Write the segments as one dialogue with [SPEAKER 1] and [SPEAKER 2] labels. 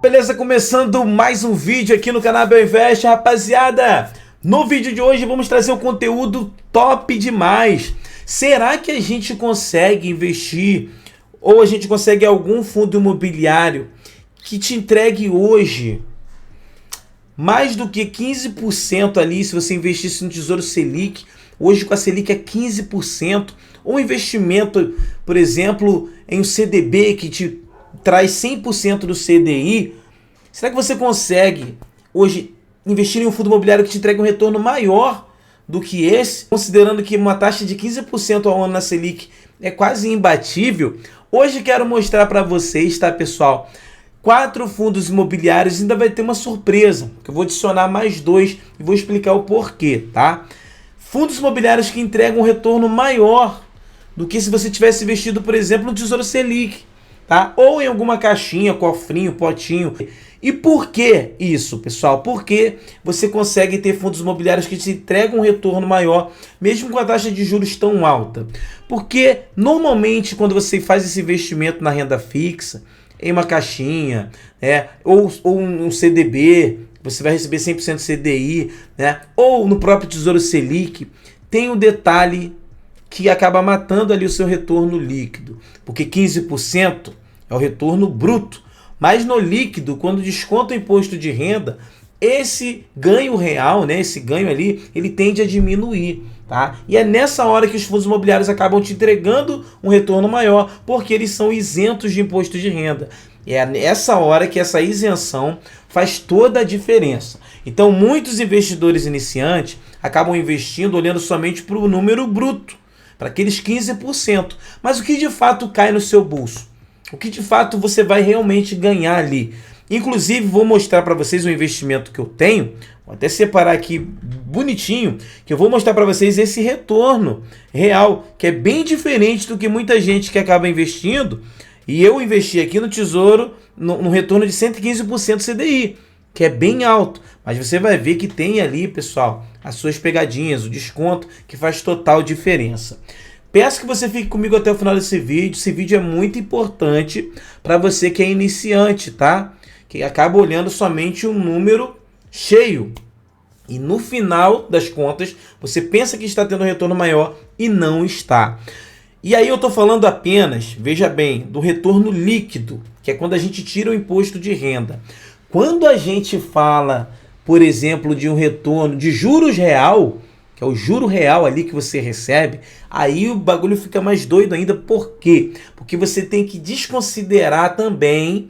[SPEAKER 1] Beleza, começando mais um vídeo aqui no canal Abel Invest, rapaziada. No vídeo de hoje vamos trazer um conteúdo top demais. Será que a gente consegue investir ou a gente consegue algum fundo imobiliário que te entregue hoje mais do que 15% ali se você investisse no Tesouro Selic? Hoje com a Selic é 15%. Ou um investimento, por exemplo, em um CDB que te traz 100% do CDI. Será que você consegue hoje investir em um fundo imobiliário que te entregue um retorno maior do que esse? Considerando que uma taxa de 15% ao ano na Selic é quase imbatível. Hoje quero mostrar para vocês, tá, pessoal? 4 fundos imobiliários, ainda vai ter uma surpresa, que eu vou adicionar mais 2 e vou explicar o porquê, tá? Fundos imobiliários que entregam um retorno maior do que se você tivesse investido, por exemplo, no Tesouro Selic, tá? Ou em alguma caixinha, cofrinho, potinho. E por que isso, pessoal? Porque você consegue ter fundos imobiliários que te entregam um retorno maior, mesmo com a taxa de juros tão alta. Porque, normalmente, quando você faz esse investimento na renda fixa, em uma caixinha, ou um CDB, você vai receber 100% CDI, né? Ou no próprio Tesouro Selic, tem um detalhe que acaba matando ali o seu retorno líquido, porque 15% é o retorno bruto, mas no líquido, quando desconta o imposto de renda, esse ganho real, né, esse ganho ali, ele tende a diminuir, tá? E é nessa hora que os fundos imobiliários acabam te entregando um retorno maior, porque eles são isentos de imposto de renda. E é nessa hora que essa isenção faz toda a diferença. Então, muitos investidores iniciantes acabam investindo olhando somente para o número bruto, para aqueles 15%. Mas o que de fato cai no seu bolso? O que de fato você vai realmente ganhar ali? Inclusive, vou mostrar para vocês um investimento que eu tenho. Vou até separar aqui bonitinho, que eu vou mostrar para vocês esse retorno real, que é bem diferente do que muita gente que acaba investindo. E eu investi aqui no Tesouro, no retorno de 115% CDI, que é bem alto. Mas você vai ver que tem ali, pessoal, as suas pegadinhas, o desconto, que faz total diferença. Peço que você fique comigo até o final desse vídeo. Esse vídeo é muito importante para você que é iniciante, tá? Que acaba olhando somente um número cheio. E no final das contas, você pensa que está tendo um retorno maior e não está. E aí eu estou falando apenas, veja bem, do retorno líquido, que é quando a gente tira o imposto de renda. Quando a gente fala, por exemplo, de um retorno de juros real, que é o juro real ali que você recebe, aí o bagulho fica mais doido ainda. Por quê? Porque você tem que desconsiderar também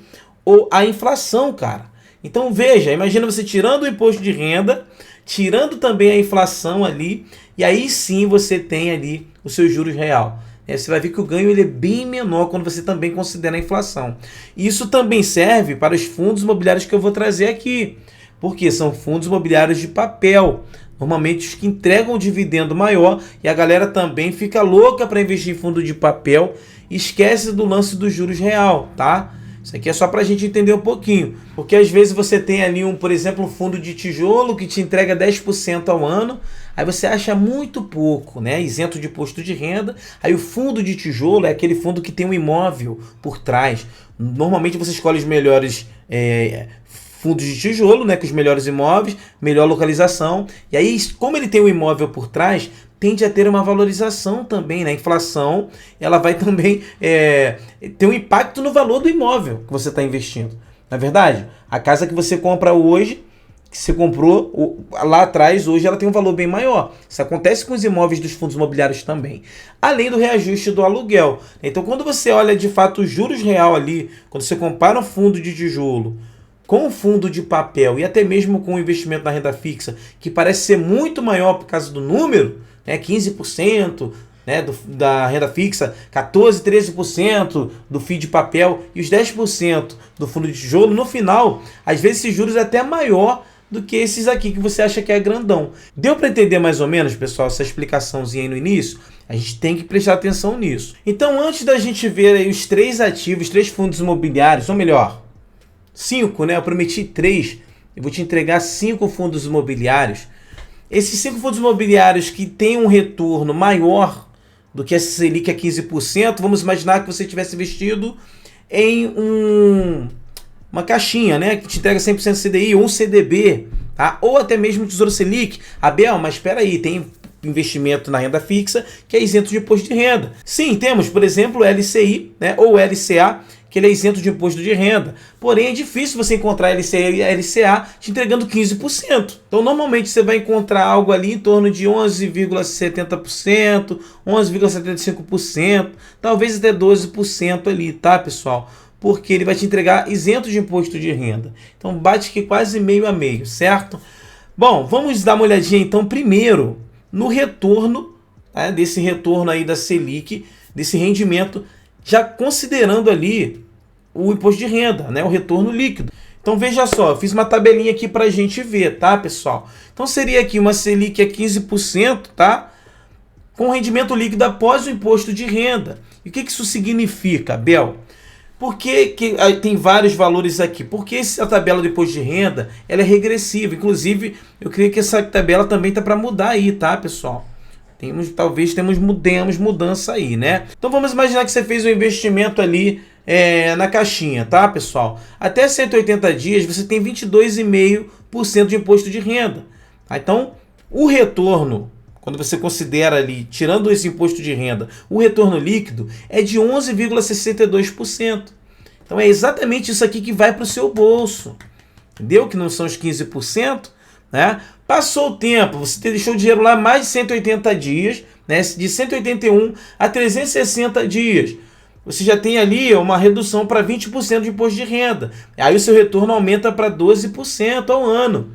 [SPEAKER 1] a inflação, cara. Então veja, imagina você tirando o imposto de renda, tirando também a inflação ali, e aí sim você tem ali o seu juros real. Você vai ver que o ganho ele é bem menor quando você também considera a inflação. E isso também serve para os fundos imobiliários que eu vou trazer aqui, porque são fundos imobiliários de papel, normalmente os que entregam um dividendo maior, e a galera também fica louca para investir em fundo de papel e esquece do lance dos juros real, tá? Isso aqui é só para a gente entender um pouquinho, porque às vezes você tem ali, por exemplo, um fundo de tijolo que te entrega 10% ao ano, aí você acha muito pouco, né? Isento de imposto de renda. Aí o fundo de tijolo é aquele fundo que tem um imóvel por trás. Normalmente você escolhe os melhores fundos de tijolo, né? Com os melhores imóveis, melhor localização. E aí, como ele tem um imóvel por trás, tende a ter uma valorização também, né? A inflação, ela vai também ter um impacto no valor do imóvel que você está investindo. Na verdade, a casa que você compra hoje, que você comprou lá atrás, hoje ela tem um valor bem maior. Isso acontece com os imóveis dos fundos imobiliários também. Além do reajuste do aluguel. Então, quando você olha de fato os juros real ali, quando você compara um fundo de tijolo com o fundo de papel e até mesmo com o investimento na renda fixa, que parece ser muito maior por causa do número, né, 15%, né, da renda fixa, 14%, 13% do FII de papel e os 10% do fundo de tijolo, no final, às vezes esses juros é até maior do que esses aqui que você acha que é grandão. Deu para entender mais ou menos, pessoal, essa explicaçãozinha aí no início? A gente tem que prestar atenção nisso. Então, antes da gente ver aí os 3 ativos, 3 fundos imobiliários, ou melhor, 5, né? Eu prometi 3, eu vou te entregar 5 fundos imobiliários. Esses 5 fundos imobiliários que têm um retorno maior do que essa Selic a 15%, vamos imaginar que você tivesse investido em uma caixinha, né, que te entrega 100% CDI ou um CDB, tá? Ou até mesmo o Tesouro Selic. Abel, mas espera aí, tem investimento na renda fixa que é isento de imposto de renda. Sim, temos, por exemplo, o LCI, né, ou LCA, que ele é isento de imposto de renda. Porém, é difícil você encontrar LCI e LCA te entregando 15%. Então, normalmente, você vai encontrar algo ali em torno de 11,70%, 11,75%, talvez até 12% ali, tá, pessoal? Porque ele vai te entregar isento de imposto de renda. Então, bate que quase meio a meio, certo? Bom, vamos dar uma olhadinha, então, primeiro, no retorno, tá, desse retorno aí da Selic, desse rendimento, já considerando ali o imposto de renda, né, o retorno líquido. Então veja só, eu fiz uma tabelinha aqui para a gente ver, tá, pessoal? Então seria aqui uma Selic a 15%, tá? Com rendimento líquido após o imposto de renda. E o que isso significa, Abel? Por que tem vários valores aqui? Porque a tabela do imposto de renda ela é regressiva. Inclusive, eu creio que essa tabela também tá para mudar aí, tá, pessoal? Talvez tenhamos mudança aí, né? Então vamos imaginar que você fez um investimento ali na caixinha, tá, pessoal? Até 180 dias você tem 22,5% de imposto de renda. Tá? Então, o retorno, quando você considera ali, tirando esse imposto de renda, o retorno líquido é de 11,62%. Então é exatamente isso aqui que vai para o seu bolso. Entendeu? Que não são os 15%. Né? Passou o tempo, você deixou o dinheiro lá mais de 180 dias, né? De 181 a 360 dias. Você já tem ali uma redução para 20% de imposto de renda. Aí o seu retorno aumenta para 12% ao ano.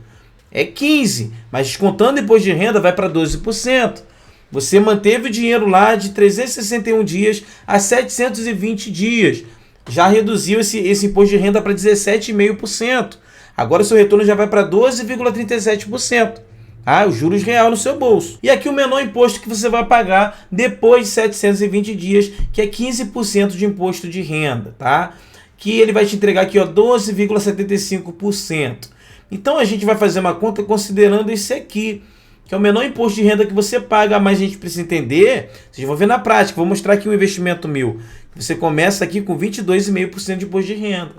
[SPEAKER 1] É 15%, mas descontando o imposto de renda vai para 12%. Você manteve o dinheiro lá de 361 dias a 720 dias. Já reduziu esse imposto de renda para 17,5%. Agora o seu retorno já vai para 12,37%. Ah, os juros real no seu bolso. E aqui o menor imposto que você vai pagar depois de 720 dias, que é 15% de imposto de renda, tá? Que ele vai te entregar aqui, ó, 12,75%. Então a gente vai fazer uma conta considerando esse aqui, que é o menor imposto de renda que você paga, mas a gente precisa entender, vocês vão ver na prática, vou mostrar aqui um investimento meu. Você começa aqui com 22,5% de imposto de renda,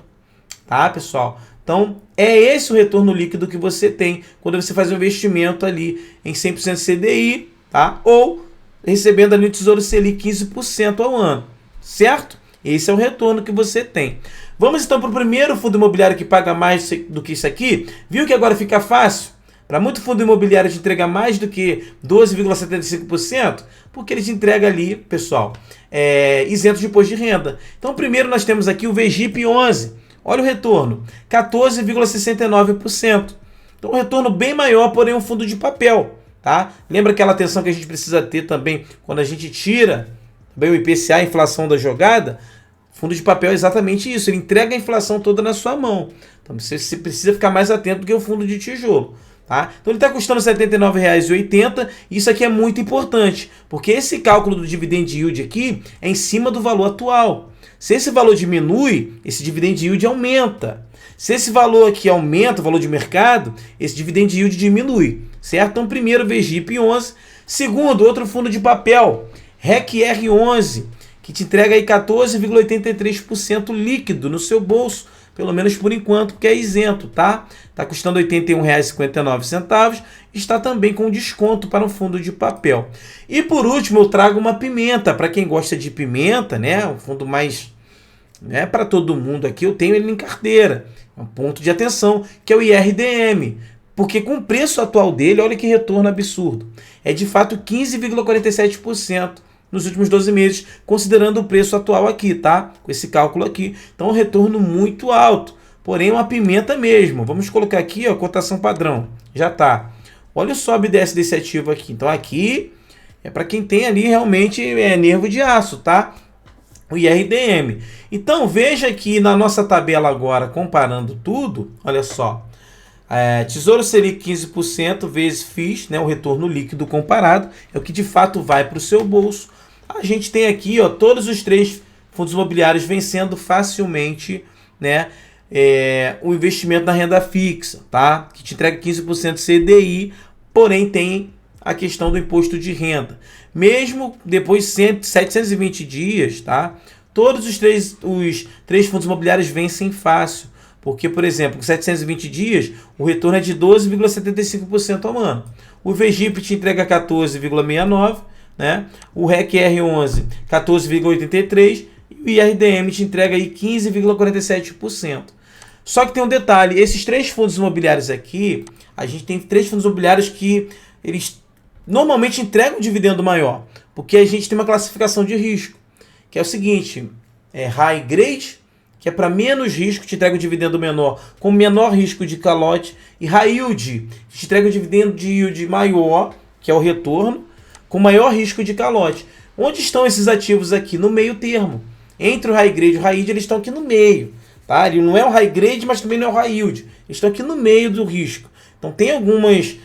[SPEAKER 1] tá, pessoal? Então, é esse o retorno líquido que você tem quando você faz um investimento ali em 100% CDI, tá? Ou recebendo ali no Tesouro Selic 15% ao ano, certo? Esse é o retorno que você tem. Vamos então para o primeiro fundo imobiliário que paga mais do que isso aqui. Viu que agora fica fácil? Para muito fundo imobiliário te entrega mais do que 12,75%, porque ele te entrega ali, pessoal, isento de imposto de renda. Então, primeiro nós temos aqui o VGIP 11. Olha o retorno, 14,69%. Então, um retorno bem maior, porém um fundo de papel. Tá? Lembra aquela atenção que a gente precisa ter também quando a gente tira bem o IPCA, a inflação da jogada? Fundo de papel é exatamente isso, ele entrega a inflação toda na sua mão. Então, você precisa ficar mais atento do que o fundo de tijolo. Tá? Então ele está custando R$ 79,80 e isso aqui é muito importante, porque esse cálculo do dividend yield aqui é em cima do valor atual. Se esse valor diminui, esse dividend yield aumenta. Se esse valor aqui aumenta, o valor de mercado, esse dividend yield diminui. Certo? Então primeiro VGIP 11, segundo outro fundo de papel, REC-R 11, que te entrega aí 14,83% líquido no seu bolso. Pelo menos por enquanto, porque é isento, tá? Está custando R$ 81,59, está também com desconto para um fundo de papel. E por último, eu trago uma pimenta, para quem gosta de pimenta, né? Um fundo mais, né, para todo mundo aqui, eu tenho ele em carteira. É um ponto de atenção, que é o IRDM. Porque com o preço atual dele, olha que retorno absurdo. É de fato 15,47%. Nos últimos 12 meses, considerando o preço atual aqui, tá? Com esse cálculo aqui. Então, um retorno muito alto. Porém, uma pimenta mesmo. Vamos colocar aqui, ó, cotação padrão. Já tá. Olha o sobe e desce desse ativo aqui. Então, aqui é para quem tem ali realmente nervo de aço, tá? O IRDM. Então, veja aqui na nossa tabela agora, comparando tudo. Olha só. Tesouro Selic 15% vezes FIIs, né, o retorno líquido comparado, é o que de fato vai para o seu bolso. A gente tem aqui, ó, todos os três fundos imobiliários vencendo facilmente, né, o investimento na renda fixa, tá? Que te entrega 15% CDI, porém tem a questão do imposto de renda. Mesmo depois de 720 dias, tá? Todos os três fundos imobiliários vencem fácil. Porque, por exemplo, com 720 dias, o retorno é de 12,75% ao ano. O VGIP te entrega 14,69%, né? O REC R11, 14,83%, e o IRDM te entrega aí 15,47%. Só que tem um detalhe, esses três fundos imobiliários aqui, a gente tem três fundos imobiliários que eles normalmente entregam um dividendo maior, porque a gente tem uma classificação de risco, que é o seguinte, High Grade, que é para menos risco, te entrega um dividendo menor, com menor risco de calote, e High Yield, que te entrega um dividendo de yield maior, que é o retorno, com maior risco de calote. Onde estão esses ativos aqui? No meio termo. Entre o High Grade e o High Yield, eles estão aqui no meio. Tá? Ele não é o High Grade, mas também não é o High Yield. Eles estão aqui no meio do risco. Então tem algumas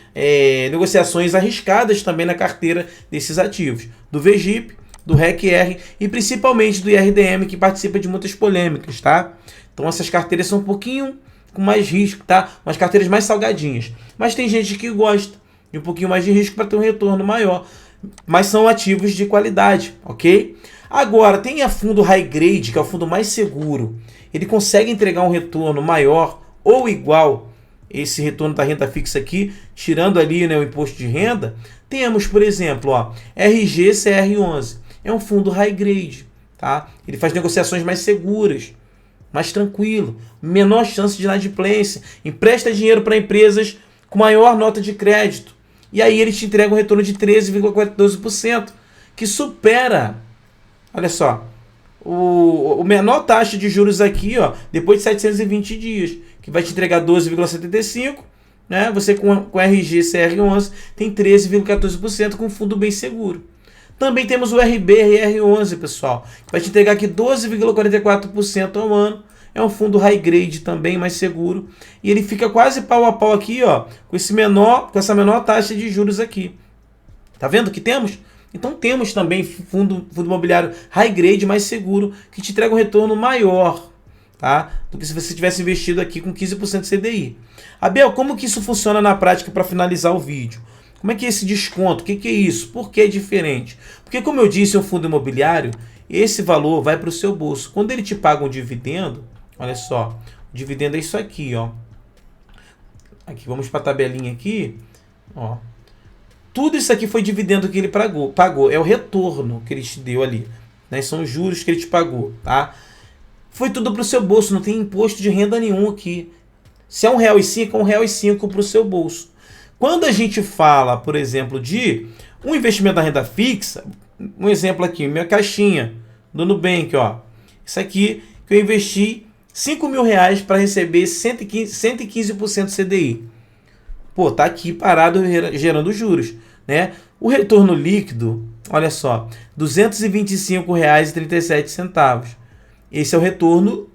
[SPEAKER 1] negociações arriscadas também na carteira desses ativos. Do VGIP, do REC-R e principalmente do IRDM, que participa de muitas polêmicas, tá? Então essas carteiras são um pouquinho com mais risco, tá? Umas carteiras mais salgadinhas. Mas tem gente que gosta de um pouquinho mais de risco para ter um retorno maior. Mas são ativos de qualidade, ok? Agora, tem a fundo High Grade, que é o fundo mais seguro. Ele consegue entregar um retorno maior ou igual esse retorno da renda fixa aqui, tirando ali, né, o imposto de renda. Temos, por exemplo, ó, RGCR11. É um fundo High Grade, tá? Ele faz negociações mais seguras, mais tranquilo, menor chance de inadimplência, empresta dinheiro para empresas com maior nota de crédito. E aí ele te entrega um retorno de 13,42%, que supera, olha só, o menor taxa de juros aqui, ó, depois de 720 dias, que vai te entregar 12,75%, né? Você com RG CR11 tem 13,14% com um fundo bem seguro. Também temos o RBRR11, pessoal, que vai te entregar aqui 12,44% ao ano. É um fundo high grade também, mais seguro. E ele fica quase pau a pau aqui, ó, com essa menor taxa de juros aqui. Tá vendo que temos? Então temos também fundo imobiliário high grade mais seguro, que te entrega um retorno maior, tá? Do que se você tivesse investido aqui com 15% CDI. Abel, como que isso funciona na prática para finalizar o vídeo? Como é que é esse desconto? O que é isso? Por que é diferente? Porque, como eu disse, é um fundo imobiliário, esse valor vai para o seu bolso. Quando ele te paga um dividendo, olha só, o dividendo é isso aqui, ó. Aqui, vamos para a tabelinha aqui, ó. Tudo isso aqui foi dividendo que ele pagou. É o retorno que ele te deu ali, né? São os juros que ele te pagou, tá? Foi tudo para o seu bolso, não tem imposto de renda nenhum aqui. Se é R$1,05, é R$1,05 para o seu bolso. Quando a gente fala, por exemplo, de um investimento na renda fixa, um exemplo aqui, minha caixinha do Nubank, ó. Isso aqui que eu investi R$5.000 para receber 115% CDI. Pô, tá aqui parado gerando juros, né? O retorno líquido, olha só, R$225,37. Esse é o retorno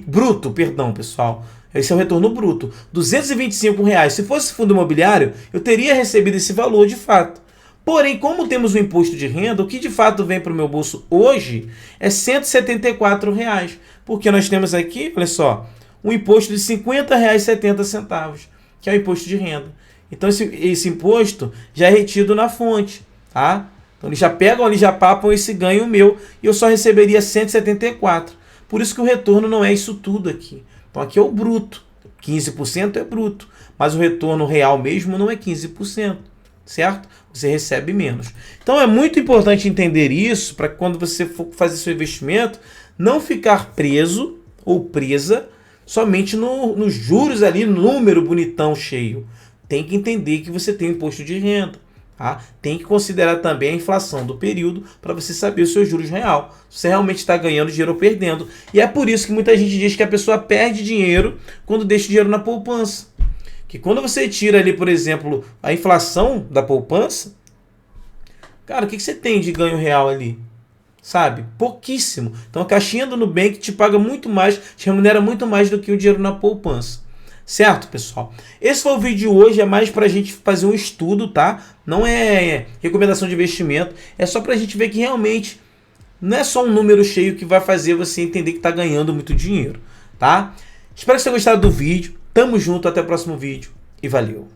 [SPEAKER 1] bruto, perdão, pessoal. Esse é o retorno bruto. R$225. Se fosse fundo imobiliário, eu teria recebido esse valor de fato. Porém, como temos o imposto de renda, o que de fato vem para o meu bolso hoje é R$174. Porque nós temos aqui, olha só, um imposto de R$50,70, que é o imposto de renda. Então esse imposto já é retido na fonte, tá? Então eles já pegam ali, já papam esse ganho meu e eu só receberia 174. Por isso que o retorno não é isso tudo aqui. Então aqui é o bruto, 15% é bruto, mas o retorno real mesmo não é 15%, certo? Você recebe menos. Então é muito importante entender isso para que quando você for fazer seu investimento, não ficar preso ou presa somente nos juros ali, número bonitão cheio. Tem que entender que você tem imposto de renda. Tá? Tem que considerar também a inflação do período para você saber os seus juros real. Se você realmente está ganhando dinheiro ou perdendo. E é por isso que muita gente diz que a pessoa perde dinheiro quando deixa o dinheiro na poupança. Que quando você tira ali, por exemplo, a inflação da poupança, cara, o que você tem de ganho real ali? Sabe? Pouquíssimo. Então a caixinha do Nubank te paga muito mais, te remunera muito mais do que o dinheiro na poupança. Certo, pessoal? Esse foi o vídeo de hoje, é mais para a gente fazer um estudo, tá? Não é recomendação de investimento, é só para a gente ver que realmente não é só um número cheio que vai fazer você entender que está ganhando muito dinheiro, tá? Espero que você tenha gostado do vídeo, tamo junto, até o próximo vídeo e valeu!